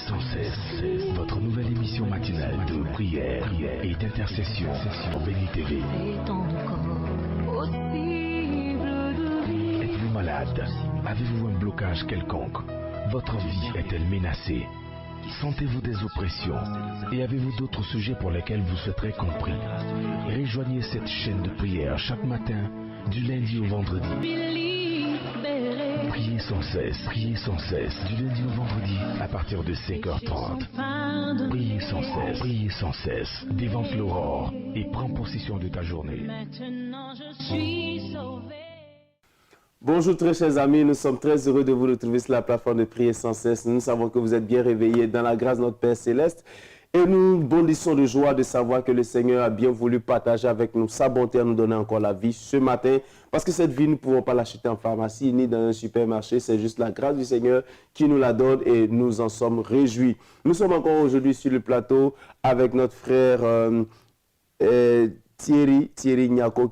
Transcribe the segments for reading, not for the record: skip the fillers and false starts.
sans cesse, votre nouvelle émission matinale de prière et d'intercession sur Béni TV. Êtes-vous malade? Avez-vous un blocage quelconque? Votre vie est-elle menacée? Sentez-vous des oppressions? Et avez-vous d'autres sujets pour lesquels vous souhaiterez compris? Rejoignez cette chaîne de prière chaque matin, du lundi au vendredi. Priez sans cesse, du lundi au vendredi, à partir de 5h30. Priez sans cesse, dévante l'aurore et prends possession de ta journée. Maintenant je suis sauvé. Bonjour très chers amis, nous sommes très heureux de vous retrouver sur la plateforme de Prier sans cesse. Nous savons que vous êtes bien réveillés dans la grâce de notre Père Céleste et nous bondissons de joie de savoir que le Seigneur a bien voulu partager avec nous sa bonté à nous donner encore la vie ce matin, parce que cette vie, nous ne pouvons pas l'acheter en pharmacie ni dans un supermarché, c'est juste la grâce du Seigneur qui nous la donne et nous en sommes réjouis. Nous sommes encore aujourd'hui sur le plateau avec notre frère Thierry Nyako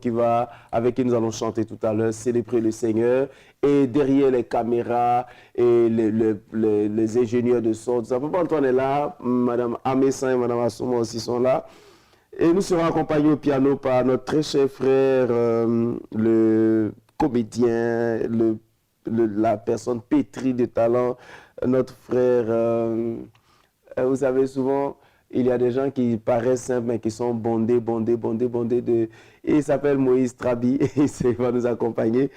avec qui nous allons chanter tout à l'heure, célébrer le Seigneur. Et derrière les caméras et les ingénieurs de son, Papa Antoine est là, Madame Amessin et Madame Assouma aussi sont là. Et nous serons accompagnés au piano par notre très cher frère, le comédien, la personne pétrie de talent, notre frère, vous savez souvent, il y a des gens qui paraissent simples, mais qui sont bondés de... Et il s'appelle Moïse Trabi, et il va nous accompagner.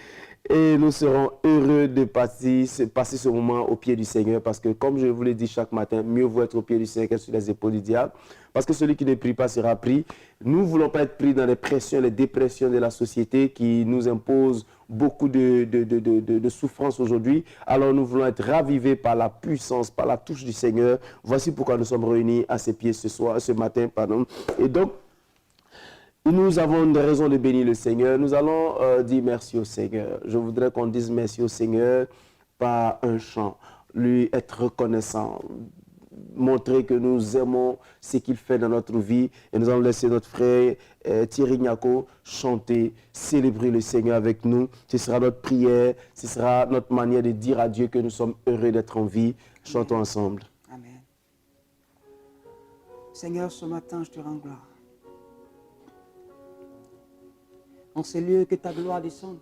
Et nous serons heureux de passer ce moment au pied du Seigneur, parce que, comme je vous l'ai dit chaque matin, mieux vaut être au pied du Seigneur que sur les épaules du diable, parce que celui qui ne prie pas sera pris. Nous ne voulons pas être pris dans les pressions, les dépressions de la société qui nous imposent beaucoup de souffrance aujourd'hui. Alors nous voulons être ravivés par la puissance, par la touche du Seigneur. Voici pourquoi nous sommes réunis à ses pieds ce matin. Et donc, nous avons une raison de bénir le Seigneur. Nous allons dire merci au Seigneur. Je voudrais qu'on dise merci au Seigneur par un chant. Lui être reconnaissant. Montrer que nous aimons ce qu'il fait dans notre vie. Et nous allons laisser notre frère Thierry Nyako chanter, célébrer le Seigneur avec nous. Ce sera notre prière, ce sera notre manière de dire à Dieu que nous sommes heureux d'être en vie. Chantons ensemble. Amen. Seigneur, ce matin, je te rends gloire. En ce lieu, que ta gloire descende.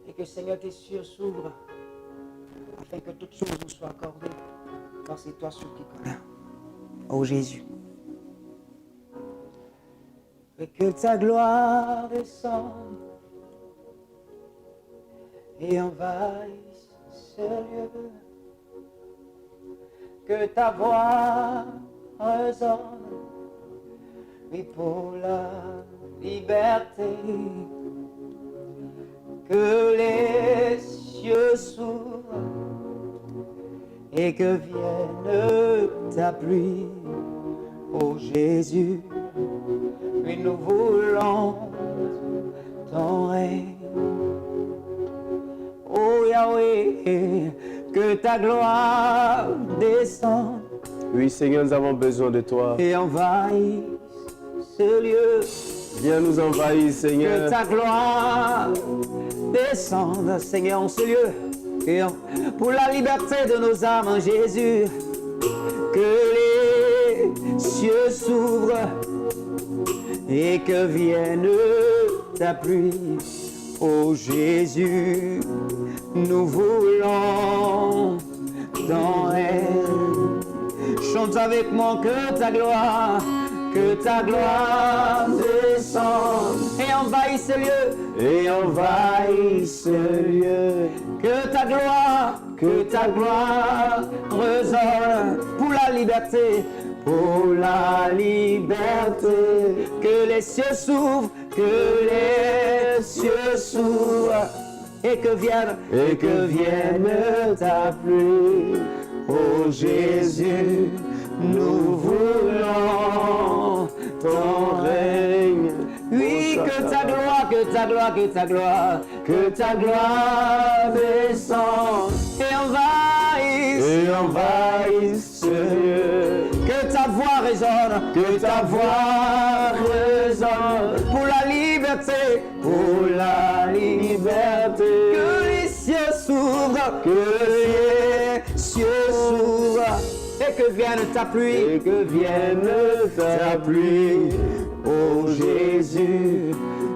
Et que, Seigneur, tes cieux s'ouvrent afin que toutes choses nous soient accordées, car c'est toi celui qui connaît. Ô Jésus. Et que ta gloire descende et envahisse ce lieu. Que ta voix résonne, oui, pour la liberté. Que les cieux s'ouvrent et que vienne ta pluie, ô Jésus. Oui, nous voulons ton règne. Ô Yahweh, que ta gloire descende. Oui, Seigneur, nous avons besoin de toi. Et envahisse ce lieu. Viens nous envahir, Seigneur. Que ta gloire descende, Seigneur, en ce lieu. Et pour la liberté de nos âmes, Jésus. Que les cieux s'ouvrent et que vienne ta pluie. Ô Jésus, nous voulons ton règne. Chante avec moi que ta gloire descende et envahisse ce lieu. Et envahisse ce lieu. Que ta gloire résonne pour la liberté. Pour la liberté. Que les cieux s'ouvrent, et que vienne ta pluie. Ô Jésus, nous voulons ton règne. Oui, que ta gloire descende et envahisse ce lieu. Que ta voix résonne, pour la liberté, Que les cieux s'ouvrent, que les cieux que vienne ta pluie. Et que vienne ta pluie. Ô Jésus,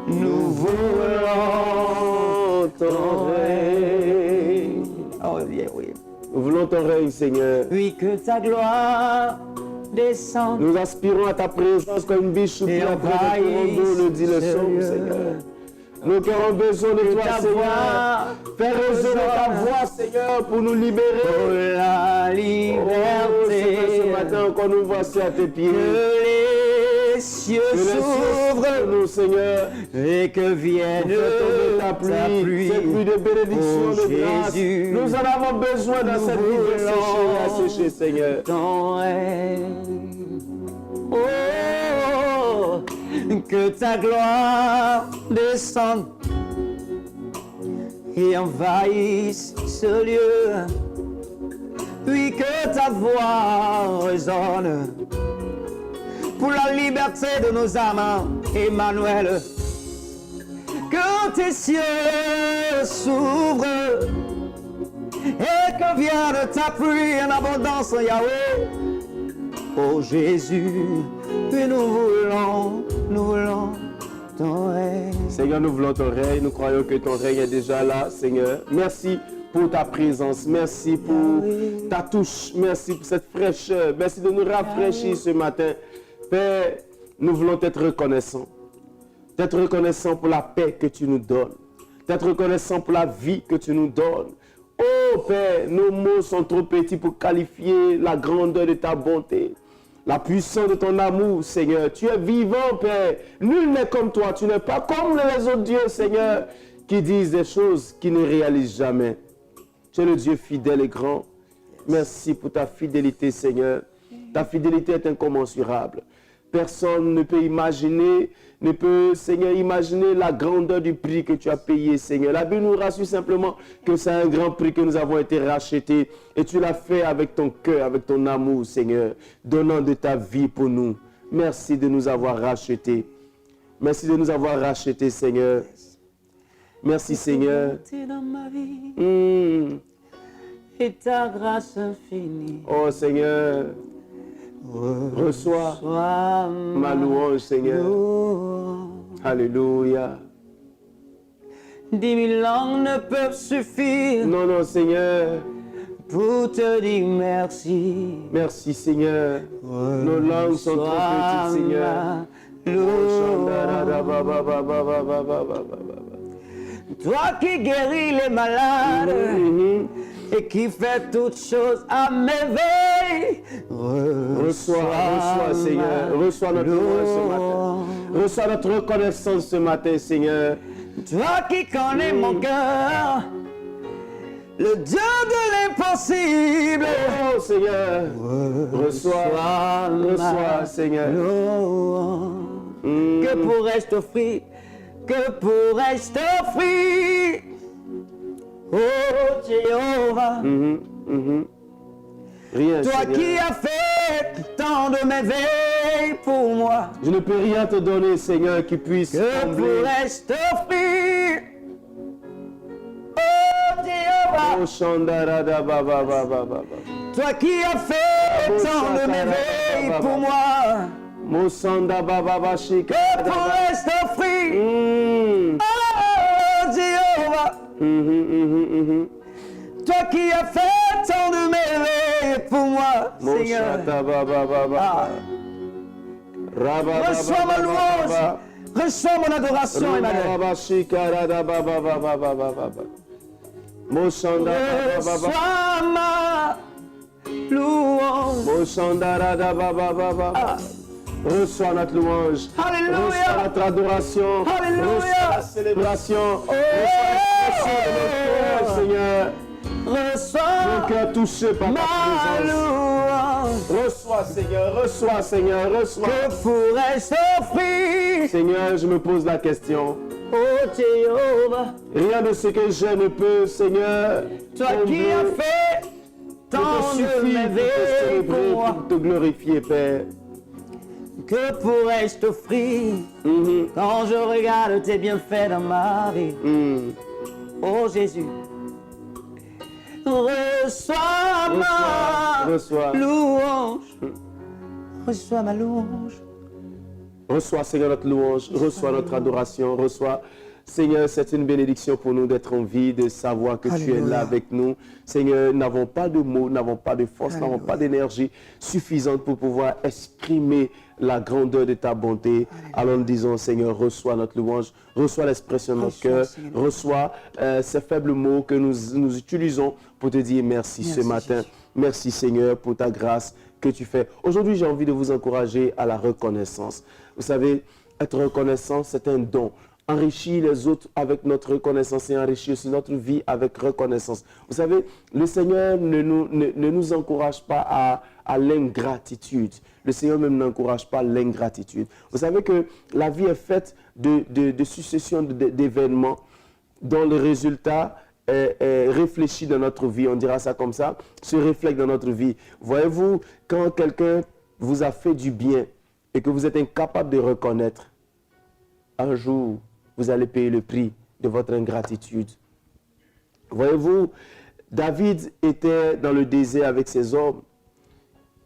nous voulons ton règne. Oh bien, oui. Nous voulons ton règne, Seigneur. Oui, que ta gloire descende. Nous aspirons à ta présence comme une biche sous Et la près de ton dos, le dit le psaume, Seigneur. Nos cœurs ont besoin de toi, ta Seigneur. voix, Fais résonner ta voix, Seigneur, pour nous libérer. pour la Oh, liberté. Seigneur, ce matin encore nous voici à tes pieds. Que les cieux Que les cieux s'ouvrent, s'ouvrent nous, Seigneur. et que vienne Fais tomber ta pluie, cette pluie de bénédiction, Oh, de grâce. Jésus, Nous en avons besoin dans nous cette vie desséchée et voulons asséchée, Seigneur. ton règne. Oh, que ta gloire descende et envahisse ce lieu. Oui, que ta voix résonne pour la liberté de nos âmes, Emmanuel. Que tes cieux s'ouvrent et que vienne ta pluie en abondance, Yahweh. Oh Jésus, et nous voulons ton règne. Seigneur, nous voulons ton règne. Nous croyons que ton règne est déjà là, Seigneur. Merci pour ta présence. Merci pour ta touche. Merci pour cette fraîcheur. Merci de nous rafraîchir ce matin. Père, nous voulons être reconnaissants. D'être reconnaissants pour la paix que tu nous donnes. D'être reconnaissants pour la vie que tu nous donnes. Oh Père, nos mots sont trop petits pour qualifier la grandeur de ta bonté. La puissance de ton amour, Seigneur. Tu es vivant, Père. Nul n'est comme toi. Tu n'es pas comme les autres dieux, Seigneur, qui disent des choses qu'ils ne réalisent jamais. Tu es le Dieu fidèle et grand. Merci pour ta fidélité, Seigneur. Ta fidélité est incommensurable. Personne ne peut imaginer, Seigneur, imaginer la grandeur du prix que tu as payé, Seigneur. La Bible nous rassure simplement que c'est un grand prix que nous avons été rachetés. Et tu l'as fait avec ton cœur, avec ton amour, Seigneur, donnant de ta vie pour nous. Merci de nous avoir rachetés. Merci de nous avoir rachetés, Seigneur. Merci, Seigneur. Dans ma vie et ta grâce infinie. Oh, Seigneur. Reçois ma louange, Seigneur. Alléluia. 10 000 langues ne peuvent suffire Non, non, Seigneur. pour te dire merci. Merci, Seigneur. Nos langues sont trop petites, Seigneur. Toi qui guéris les malades et qui fait toutes choses à merveille. Reçois, Seigneur. Reçois notre louange ce matin. Reçois notre reconnaissance ce matin, Seigneur. Toi qui connais mon cœur, le Dieu de l'impossible. Oh, Seigneur. Reçois, Seigneur. Que pourrais-je t'offrir? Que pourrais-je t'offrir? Oh Jéhovah, Rien, toi Seigneur. qui as fait tant de merveilles pour moi, Je ne peux rien te donner, Seigneur, qui puisse que combler. pourrais-je t'offrir? Oh Jéhovah, Oh, Shandarada, Baba, Baba, Baba. toi qui as fait tant de merveilles pour moi, Mosanda, Baba, Bashika. que pourrais-je t'offrir? Oh Jéhovah, toi qui as fait tant de merveilles pour moi, Seigneur. Moshata, Baba, Baba. Rabba, Reçois ma louange, reçois mon adoration, Emmanuel. Moshanda, Baba, Reçois ma louange. Moshandara, Baba, Baba. Reçois notre louange. Alléluia. Reçois notre adoration. Alléluia. Reçois la célébration. Reçois l'expression de notre cœur, Seigneur. Reçois Mon cœur touché par ta ma présence. louange. Reçois, Seigneur. Reçois, Seigneur. Reçois. Que pourrais-je t'offrir? Seigneur, je me pose la question. Oh Jéhovah, Rien de ce que j'ai ne peut, Seigneur, toi qui as fait te tant de suffire pour te merveilles célébrer, pour moi, pour te glorifier, Père. que pourrais-je t'offrir quand je regarde tes bienfaits dans ma vie? Oh Jésus, Reçois ma Reçois. louange. Reçois ma louange. Reçois, Seigneur, notre louange. Reçois notre adoration. Reçois. Seigneur, c'est une bénédiction pour nous d'être en vie, de savoir que tu es Alléluia. là avec nous. Seigneur, nous n'avons pas de mots, nous n'avons pas de force, nous n'avons Alléluia. pas d'énergie suffisante pour pouvoir exprimer la grandeur de ta bonté. Alors nous disons, Seigneur, reçois notre louange, reçois l'expression de notre Reçois, cœur, Seigneur. reçois ces faibles mots que nous utilisons pour te dire merci ce Merci, matin. Jésus. Merci Seigneur pour ta grâce que tu fais. Aujourd'hui, j'ai envie de vous encourager à la reconnaissance. Vous savez, être reconnaissant, c'est un don. Enrichir les autres avec notre reconnaissance et enrichir aussi notre vie avec reconnaissance. Vous savez, le Seigneur ne nous encourage pas à l'ingratitude. Le Seigneur même n'encourage pas l'ingratitude. Vous savez que la vie est faite de succession d'événements dont le résultat est réfléchi dans notre vie, on dira ça comme ça, se reflète dans notre vie. Voyez-vous, quand quelqu'un vous a fait du bien et que vous êtes incapable de reconnaître, un jour, vous allez payer le prix de votre ingratitude. Voyez-vous, David était dans le désert avec ses hommes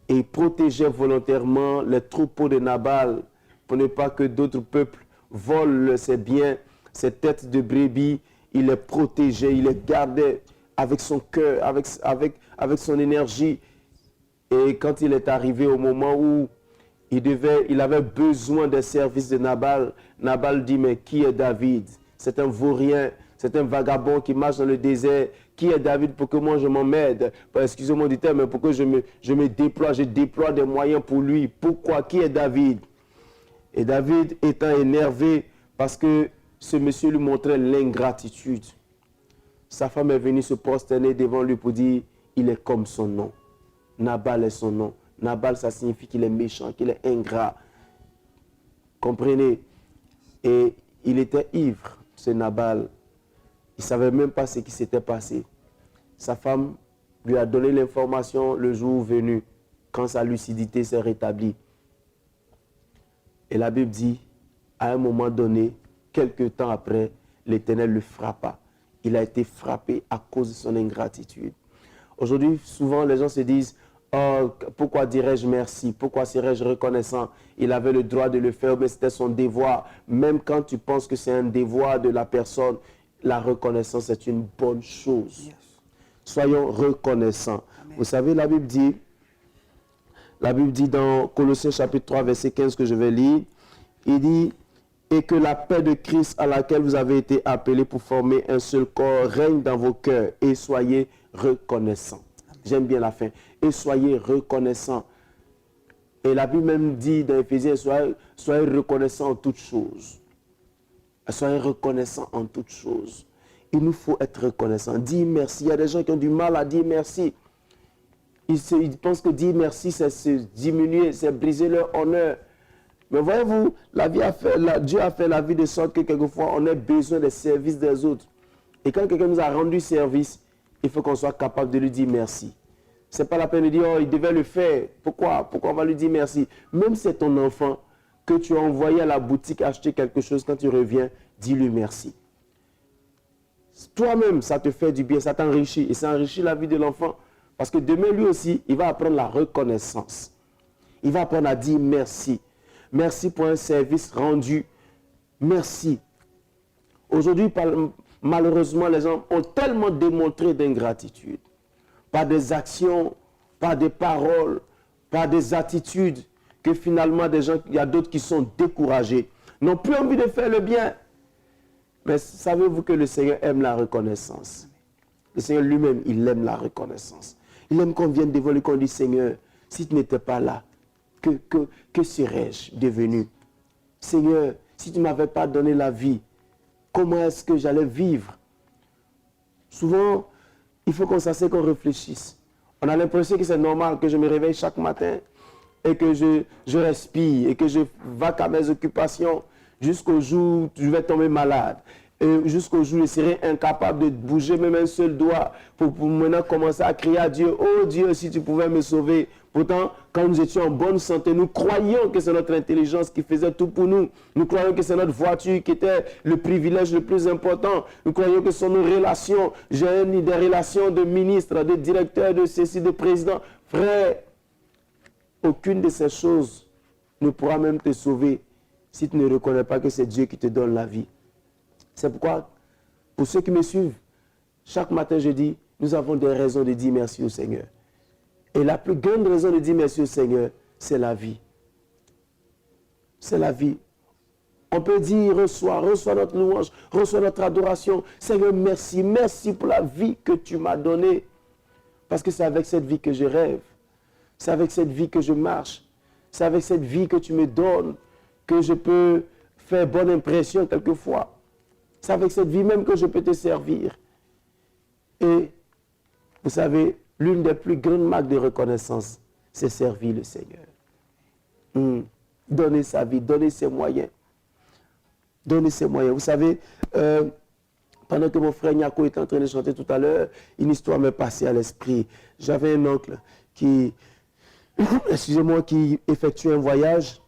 et il protégeait volontairement les troupeaux de Nabal pour ne pas que d'autres peuples volent ses biens, ses têtes de brebis. Il les protégeait, il les gardait avec son cœur, avec son énergie. Et quand il est arrivé au moment où il avait besoin des services de Nabal, Nabal dit, mais qui est David? C'est un vaurien, c'est un vagabond qui marche dans le désert. Qui est David pour que moi je m'en m'aide? Excusez-moi du terme, mais pour que je me déploie, je déploie des moyens pour lui. Pourquoi? Qui est David? Et David étant énervé parce que ce monsieur lui montrait l'ingratitude. Sa femme est venue se prosterner devant lui pour dire, il est comme son nom. Nabal est son nom. Nabal, ça signifie qu'il est méchant, qu'il est ingrat. Comprenez? Et il était ivre, ce Nabal. Il ne savait même pas ce qui s'était passé. Sa femme lui a donné l'information le jour venu, quand sa lucidité s'est rétablie. Et la Bible dit, à un moment donné, quelques temps après, l'Éternel le frappa. Il a été frappé à cause de son ingratitude. Aujourd'hui, souvent, les gens se disent, oh, pourquoi dirais-je merci? Pourquoi serais-je reconnaissant? Il avait le droit de le faire, mais c'était son devoir. Même quand tu penses que c'est un devoir de la personne, la reconnaissance est une bonne chose. Yes. Soyons reconnaissants. Amen. Vous savez, la Bible dit dans Colossiens chapitre 3, verset 15 que je vais lire, il dit, et que la paix de Christ à laquelle vous avez été appelés pour former un seul corps règne dans vos cœurs et soyez reconnaissants. J'aime bien la fin. Et soyez reconnaissants. Et la Bible même dit dans Éphésiens, soyez reconnaissants en toutes choses. Soyez reconnaissants en toutes choses. Il nous faut être reconnaissants. Dire merci. Il y a des gens qui ont du mal à dire merci. Ils pensent que dire merci, c'est se diminuer, c'est briser leur honneur. Mais voyez-vous, Dieu a fait la vie de sorte que quelquefois, on ait besoin des services des autres. Et quand quelqu'un nous a rendu service, il faut qu'on soit capable de lui dire merci. Ce n'est pas la peine de dire, oh, il devait le faire. Pourquoi on va lui dire merci? Même si c'est ton enfant que tu as envoyé à la boutique acheter quelque chose, quand tu reviens, dis-lui merci. Toi-même, ça te fait du bien, ça t'enrichit. Et ça enrichit la vie de l'enfant. Parce que demain, lui aussi, il va apprendre la reconnaissance. Il va apprendre à dire merci. Merci pour un service rendu. Merci. Aujourd'hui, malheureusement, les gens ont tellement démontré d'ingratitude. Par des actions, par des paroles, par des attitudes, que finalement, il y a d'autres qui sont découragés, n'ont plus envie de faire le bien. Mais savez-vous que le Seigneur aime la reconnaissance? Le Seigneur lui-même, il aime la reconnaissance. Il aime qu'on vienne devant lui, qu'on dise, Seigneur, si tu n'étais pas là, que serais-je devenu? Seigneur, si tu ne m'avais pas donné la vie, comment est-ce que j'allais vivre? Souvent, il faut qu'on s'assied, qu'on réfléchisse. On a l'impression que c'est normal que je me réveille chaque matin et que je respire et que je vais à mes occupations jusqu'au jour où je vais tomber malade. Et jusqu'au jour où je serai incapable de bouger même un seul doigt pour maintenant commencer à crier à Dieu, oh Dieu, si tu pouvais me sauver. Pourtant, quand nous étions en bonne santé, nous croyions que c'est notre intelligence qui faisait tout pour nous. Nous croyions que c'est notre voiture qui était le privilège le plus important. Nous croyions que ce sont nos relations. J'ai des relations de ministres, de directeurs, de ceci, de présidents. Frère, aucune de ces choses ne pourra même te sauver si tu ne reconnais pas que c'est Dieu qui te donne la vie. C'est pourquoi, pour ceux qui me suivent, chaque matin je dis, nous avons des raisons de dire merci au Seigneur. Et la plus grande raison de dire merci au Seigneur, c'est la vie. C'est la vie. On peut dire, reçois notre louange, reçois notre adoration. Seigneur, merci, merci pour la vie que tu m'as donnée. Parce que c'est avec cette vie que je rêve. C'est avec cette vie que je marche. C'est avec cette vie que tu me donnes que je peux faire bonne impression quelquefois. C'est avec cette vie même que je peux te servir. Et vous savez, l'une des plus grandes marques de reconnaissance, c'est servir le Seigneur. Donner sa vie, donner ses moyens. Donner ses moyens. Vous savez, pendant que mon frère Nyako était en train de chanter tout à l'heure, une histoire m'est passée à l'esprit. J'avais un oncle qui, excusez-moi, qui effectuait un voyage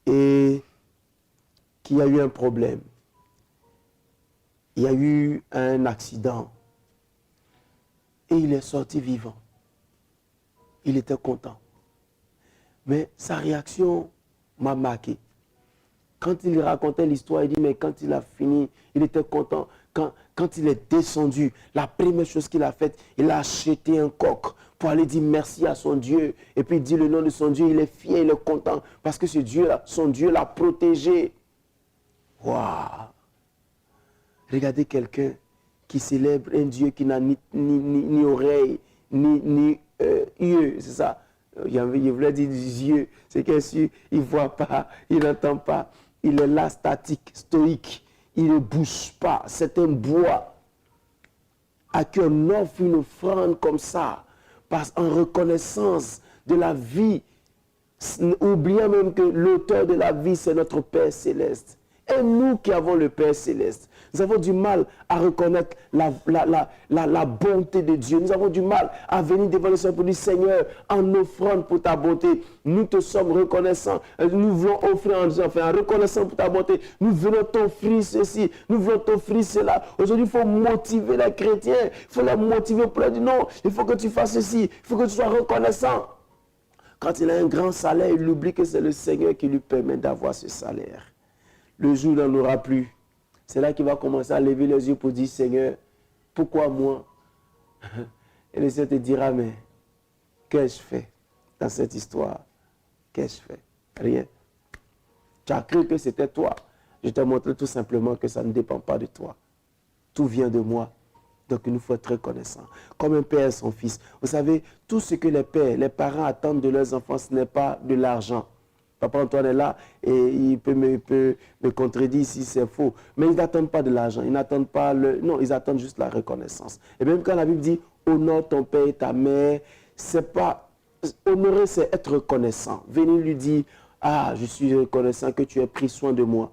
et qui a eu un problème. Il y a eu un accident. Et il est sorti vivant. Il était content. Mais sa réaction m'a marqué. Quand il racontait l'histoire, il dit, mais quand il a fini, il était content. Quand il est descendu, la première chose qu'il a faite, il a acheté un coq pour aller dire merci à son Dieu. Et puis il dit le nom de son Dieu, il est fier, il est content. Parce que ce Dieu-là, son Dieu l'a protégé. Waouh! Regardez quelqu'un qui célèbre un Dieu qui n'a ni oreille, ni yeux, c'est ça. Il voulait dire yeux, c'est qu'il ne voit pas, il n'entend pas. Il est là, statique, stoïque. Il ne bouge pas. C'est un bois à qui on offre une offrande comme ça, en reconnaissance de la vie, oubliant même que l'auteur de la vie, c'est notre Père Céleste. Et nous qui avons le Père Céleste, nous avons du mal à reconnaître la bonté de Dieu. Nous avons du mal à venir devant le Seigneur pour dire, Seigneur, en offrande pour ta bonté, nous te sommes reconnaissants. Nous voulons offrir en reconnaissant pour ta bonté. Nous voulons t'offrir ceci, nous voulons t'offrir cela. Aujourd'hui, il faut motiver les chrétiens. Il faut les motiver pour leur dire, non, il faut que tu fasses ceci, il faut que tu sois reconnaissant. Quand il a un grand salaire, il oublie que c'est le Seigneur qui lui permet d'avoir ce salaire. Le jour où il n'en aura plus, c'est là qu'il va commencer à lever les yeux pour dire, Seigneur, pourquoi moi? Et le Seigneur te dira, mais qu'ai-je fait dans cette histoire? Qu'ai-je fait? Rien. Tu as cru que c'était toi. Je t'ai montré tout simplement que ça ne dépend pas de toi. Tout vient de moi. Donc il nous faut être reconnaissant. Comme un père et son fils. Vous savez, tout ce que les parents attendent de leurs enfants, ce n'est pas de l'argent. Papa Antoine est là et il peut me contredire si c'est faux. Mais ils n'attendent pas de l'argent, ils n'attendent pas non, ils attendent juste la reconnaissance. Et même quand la Bible dit honore ton père et ta mère, c'est pas honorer, c'est être reconnaissant. Venir lui dire, ah, je suis reconnaissant que tu aies pris soin de moi,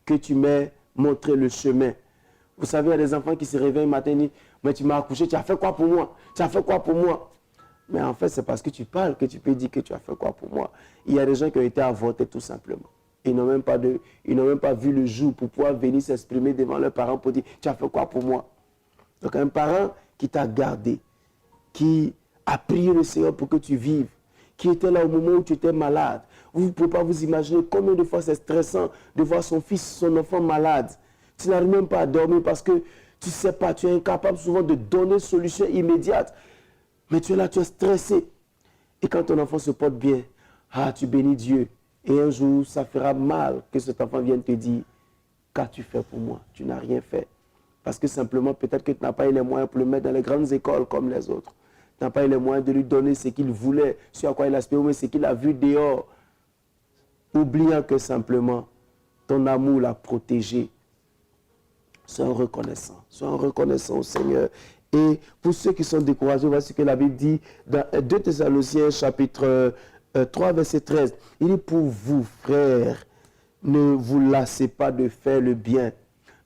que tu m'aies montré le chemin. Vous savez, il y a des enfants qui se réveillent le matin et disent, mais tu m'as accouché, tu as fait quoi pour moi? Tu as fait quoi pour moi? Mais en fait, c'est parce que tu parles que tu peux dire que tu as fait quoi pour moi. Il y a des gens qui ont été avortés tout simplement. Ils n'ont même pas vu le jour pour pouvoir venir s'exprimer devant leurs parents pour dire, tu as fait quoi pour moi. Donc un parent qui t'a gardé, qui a prié le Seigneur pour que tu vives, qui était là au moment où tu étais malade. Vous ne pouvez pas vous imaginer combien de fois c'est stressant de voir son fils, son enfant malade. Tu n'arrives même pas à dormir parce que tu ne sais pas, tu es incapable souvent de donner solution immédiate. Mais tu es là, tu es stressé. Et quand ton enfant se porte bien, ah, tu bénis Dieu. Et un jour, ça fera mal que cet enfant vienne te dire, qu'as-tu fait pour moi? Tu n'as rien fait. Parce que simplement, peut-être que tu n'as pas eu les moyens pour le mettre dans les grandes écoles comme les autres. Tu n'as pas eu les moyens de lui donner ce qu'il voulait, ce à quoi il aspirait, mais ce qu'il a vu dehors. Oubliant que simplement, ton amour l'a protégé. Sois reconnaissant. Sois reconnaissant au Seigneur. Et pour ceux qui sont découragés, voici ce que la Bible dit dans 2 Thessaloniciens chapitre 3 verset 13. Il dit, pour vous frères, ne vous lassez pas de faire le bien,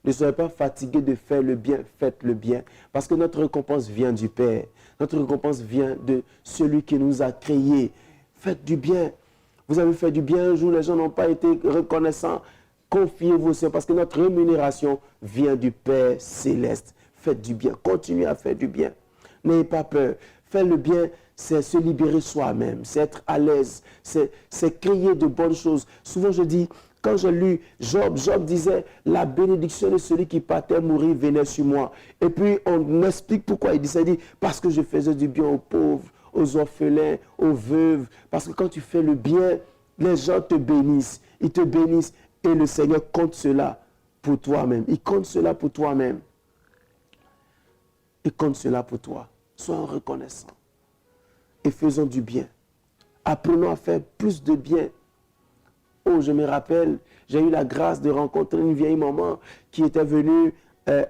Ne soyez pas fatigués de faire le bien, faites le bien. Parce que notre récompense vient du Père. Notre récompense vient de celui qui nous a créés. Faites du bien. Vous avez fait du bien un jour, les gens n'ont pas été reconnaissants. Confiez-vous au Seigneur parce que notre rémunération vient du Père céleste. Faites du bien. Continuez à faire du bien. N'ayez pas peur. Faire le bien, c'est se libérer soi-même, c'est être à l'aise, c'est créer de bonnes choses. Souvent je dis, quand j'ai lu Job, Job disait, la bénédiction de celui qui partait mourir venait sur moi. Et puis on explique pourquoi il dit ça. Il dit, parce que je faisais du bien aux pauvres, aux orphelins, aux veuves. Parce que quand tu fais le bien, les gens te bénissent. Ils te bénissent et le Seigneur compte cela pour toi-même. Il compte cela pour toi-même. Il compte cela pour toi. Sois reconnaissant. Et faisons du bien. Apprenons à faire plus de bien. Oh, je me rappelle, j'ai eu la grâce de rencontrer une vieille maman qui était venue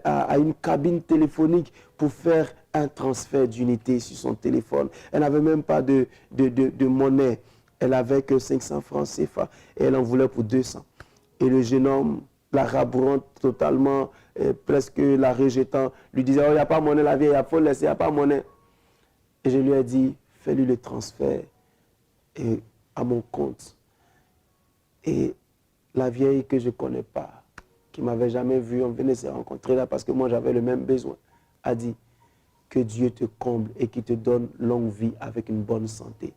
à une cabine téléphonique pour faire un transfert d'unité sur son téléphone. Elle n'avait même pas de monnaie. Elle n'avait que 500 francs CFA et elle en voulait pour 200. Et le jeune homme, la rabourant totalement, presque la rejetant, lui disait, oh, il n'y a pas monnaie, la vieille, il faut laisser, il n'y a pas monnaie. Et je lui ai dit, fais-lui le transfert à mon compte. Et la vieille que je ne connais pas, qui ne m'avait jamais vu, on venait se rencontrer là parce que moi j'avais le même besoin, a dit que Dieu te comble et qu'il te donne longue vie avec une bonne santé.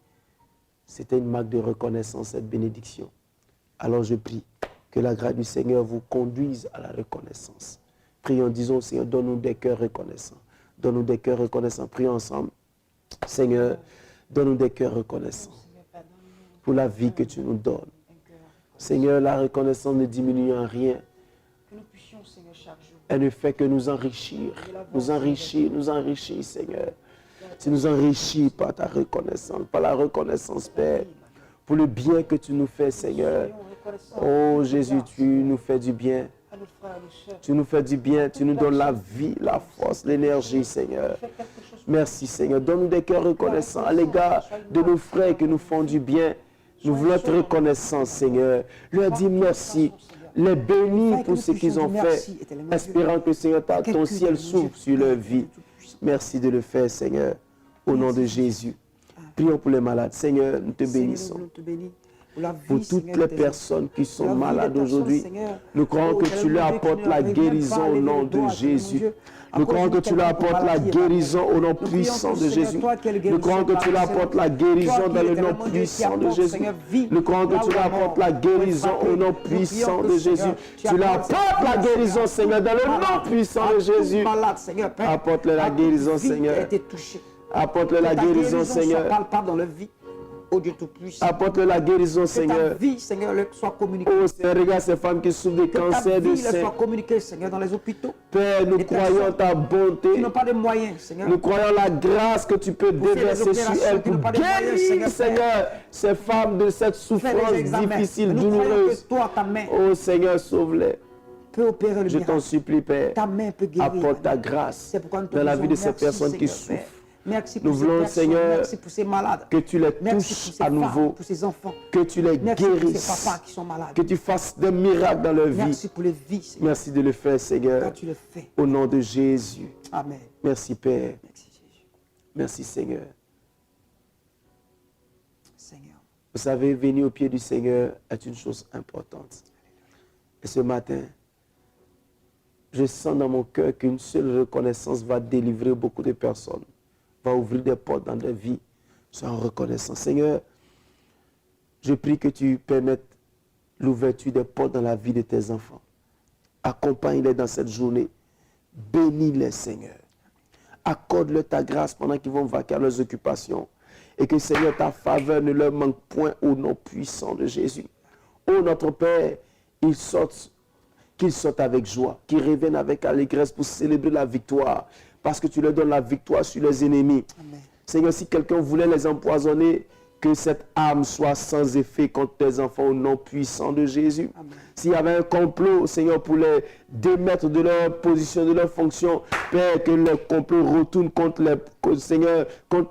C'était une marque de reconnaissance, cette bénédiction. Alors je prie que la grâce du Seigneur vous conduise à la reconnaissance. Prions, disons, Seigneur, donne-nous des cœurs reconnaissants. Donne-nous des cœurs reconnaissants. Prions ensemble. Seigneur, donne-nous des cœurs reconnaissants pour la vie que tu nous donnes. Seigneur, la reconnaissance ne diminue en rien. Elle ne fait que nous enrichir. Nous enrichir, Seigneur. Tu nous enrichis par ta reconnaissance, par la reconnaissance, Père, pour le bien que tu nous fais, Seigneur. Oh Jésus, tu nous fais du bien. Tu nous fais du bien, tu nous donnes la vie, la force, l'énergie, Seigneur. Merci, Seigneur. Donne-nous des cœurs reconnaissants à l'égard de nos frères qui nous font du bien. Nous voulons être reconnaissants, Seigneur. Leur dire merci. Les bénis pour ce qu'ils ont fait, espérant que, Seigneur, ton ciel s'ouvre sur leur vie. Merci de le faire, Seigneur, au nom de Jésus. Prions pour les malades. Seigneur, nous te bénissons. Pour toutes les personnes qui sont malades aujourd'hui, nous croyons que tu leur apportes la guérison au nom de Jésus. Nous croyons que tu leur apportes la guérison au nom puissant de Jésus. Nous croyons que tu leur apportes la guérison dans le nom puissant de Jésus. Nous croyons que tu leur apportes la guérison au nom puissant de Jésus. Tu leur apportes la guérison, Seigneur, dans le nom puissant de Jésus. Apporte-leur la guérison, Seigneur. Apporte-leur la guérison, Seigneur. Oh Dieu Tout-Puissant. Apporte la guérison, Seigneur. Que ta vie, Seigneur, soit communiquée. Oh Seigneur, regarde ces femmes qui souffrent de cancer de sein. Soit communiquée, Seigneur, dans les hôpitaux. Père, nous croyons ta bonté. Qui n'ont pas de moyens, Seigneur. Nous croyons la grâce que tu peux déverser sur elles pour guérir, Seigneur, ces femmes de cette souffrance difficile, douloureuse. Oh Seigneur, sauve-les. Je t'en supplie, Père. Ta main peut guérir. Apporte ta grâce dans la vie de ces personnes qui souffrent. Merci pour nous voulons, Seigneur, merci pour ces malades. que tu les touches à nouveau, pour ces enfants. Que tu les guérisses, pour ces papas qui sont malades. Que tu fasses des miracles dans leur vie. Merci pour les vies, Seigneur. Merci de le faire, Seigneur. Quand tu le fais. Au nom de Jésus. Amen. Merci, Père. Merci, Jésus. Merci, Seigneur. Seigneur. Vous savez, venir au pied du Seigneur est une chose importante. Et ce matin, je sens dans mon cœur qu'une seule reconnaissance va délivrer beaucoup de personnes. Va ouvrir des portes dans leur vie. Sois en reconnaissance. Seigneur, je prie que tu permettes l'ouverture des portes dans la vie de tes enfants. Accompagne-les dans cette journée. Bénis-les, Seigneur. Accorde-leur ta grâce pendant qu'ils vont vaquer à leurs occupations. Et que, Seigneur, ta faveur ne leur manque point au nom puissant de Jésus. Ô notre Père, qu'ils sortent avec joie, qu'ils reviennent avec allégresse pour célébrer la victoire. Parce que tu leur donnes la victoire sur les ennemis. Amen. Seigneur, si quelqu'un voulait les empoisonner, que cette âme soit sans effet contre tes enfants au nom puissant de Jésus. S'il y avait un complot, Seigneur, pour les démettre de leur position, de leur fonction, Père, que le complot retourne contre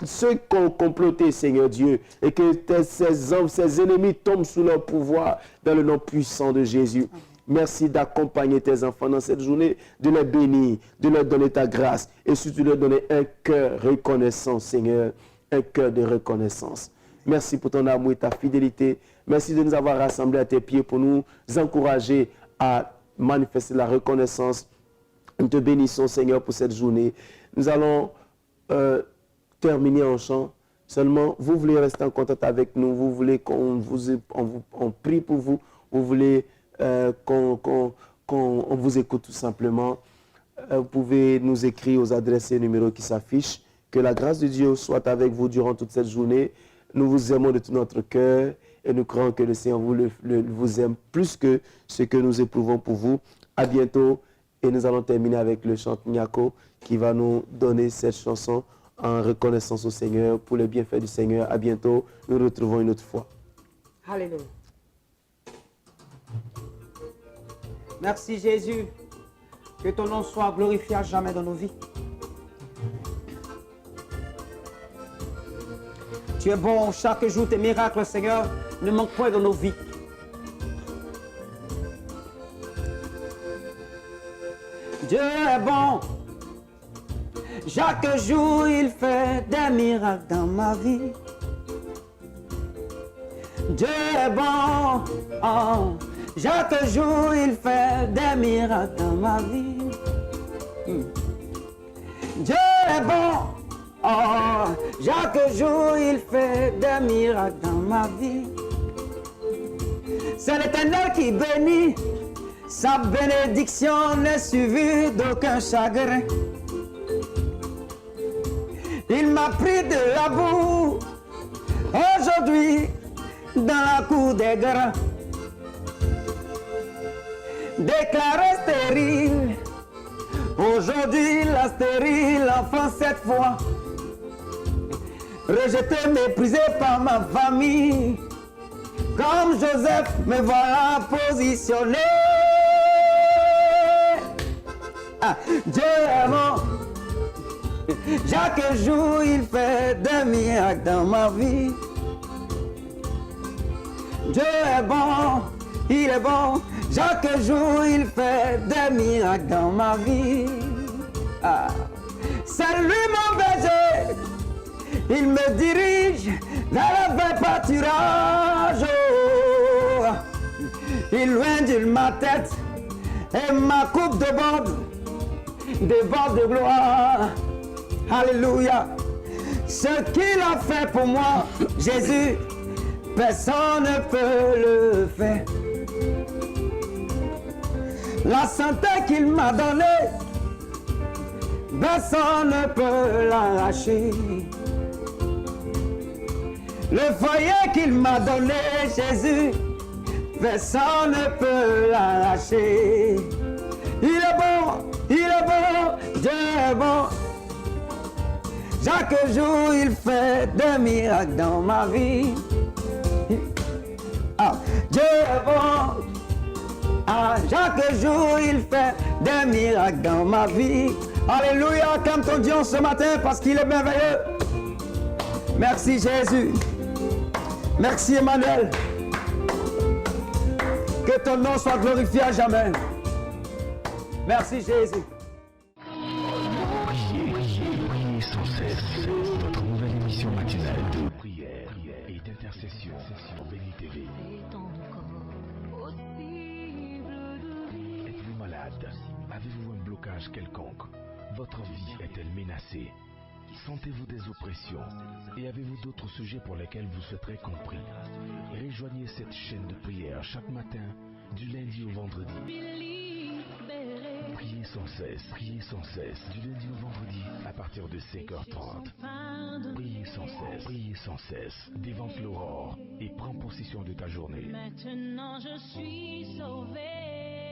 ceux qui ont comploté, Seigneur Dieu, et que ces ennemis tombent sous leur pouvoir dans le nom puissant de Jésus. Amen. Merci d'accompagner tes enfants dans cette journée, de les bénir, de leur donner ta grâce et surtout de leur donner un cœur reconnaissant, Seigneur, un cœur de reconnaissance. Merci pour ton amour et ta fidélité. Merci de nous avoir rassemblés à tes pieds pour nous encourager à manifester la reconnaissance. Nous te bénissons, Seigneur, pour cette journée. Nous allons terminer en chant. Seulement, vous voulez rester en contact avec nous, vous voulez qu'on on prie pour vous, vous voulez qu'on vous écoute tout simplement. Vous pouvez nous écrire aux adresses et numéros qui s'affichent. Que la grâce de Dieu soit avec vous durant toute cette journée. Nous vous aimons de tout notre cœur et nous croyons que le Seigneur vous aime plus que ce que nous éprouvons pour vous. À bientôt et nous allons terminer avec le chant Nyako qui va nous donner cette chanson en reconnaissance au Seigneur pour les bienfaits du Seigneur. À bientôt, nous nous retrouvons une autre fois. Alléluia. Merci Jésus. Que ton nom soit glorifié à jamais dans nos vies. Tu es bon chaque jour, tes miracles, Seigneur, ne manquent point dans nos vies. Dieu est bon. Chaque jour, il fait des miracles dans ma vie. Dieu est bon. Oh. Chaque jour, il fait des miracles dans ma vie. Dieu est bon. Oh. Chaque jour, il fait des miracles dans ma vie. C'est l'Éternel qui bénit. Sa bénédiction n'est suivie d'aucun chagrin. Il m'a pris de la boue, aujourd'hui, dans la cour des grands. Déclaré stérile, aujourd'hui la stérile enfant cette fois. Rejeté, méprisé par ma famille, comme Joseph, me voilà positionné. Ah, Dieu est bon. Chaque jour, il fait des miracles dans ma vie. Dieu est bon, il est bon. Chaque jour, il fait des miracles dans ma vie. Ah. C'est lui mon berger. Il me dirige vers le vrai pâturage. Oh. Il loigne ma tête et ma coupe déborde de gloire. Alléluia. Ce qu'il a fait pour moi, Jésus, personne ne peut le faire. La santé qu'il m'a donnée, personne ne peut l'arracher. Le foyer qu'il m'a donné, Jésus, personne ne peut l'arracher. Il est bon, Dieu est bon. Chaque jour, il fait des miracles dans ma vie. Ah, Dieu est bon. Ah, chaque jour, il fait des miracles dans ma vie. Alléluia, acclame ton Dieu ce matin parce qu'il est merveilleux. Merci Jésus. Merci Emmanuel. Que ton nom soit glorifié à jamais. Merci Jésus. Priez sans cesse. Votre nouvelle émission matinale de prière et d'intercession sur Béni TV. Êtes-vous malade? Avez-vous un blocage quelconque? Votre vie est-elle menacée? Sentez-vous des oppressions? Et avez-vous d'autres sujets pour lesquels vous souhaiterez compris? Rejoignez cette chaîne de prière chaque matin, du lundi au vendredi. Priez sans cesse, du lundi au vendredi, à partir de 5h30. Priez sans cesse, dévante l'aurore et prends possession de ta journée. Maintenant je suis sauvé.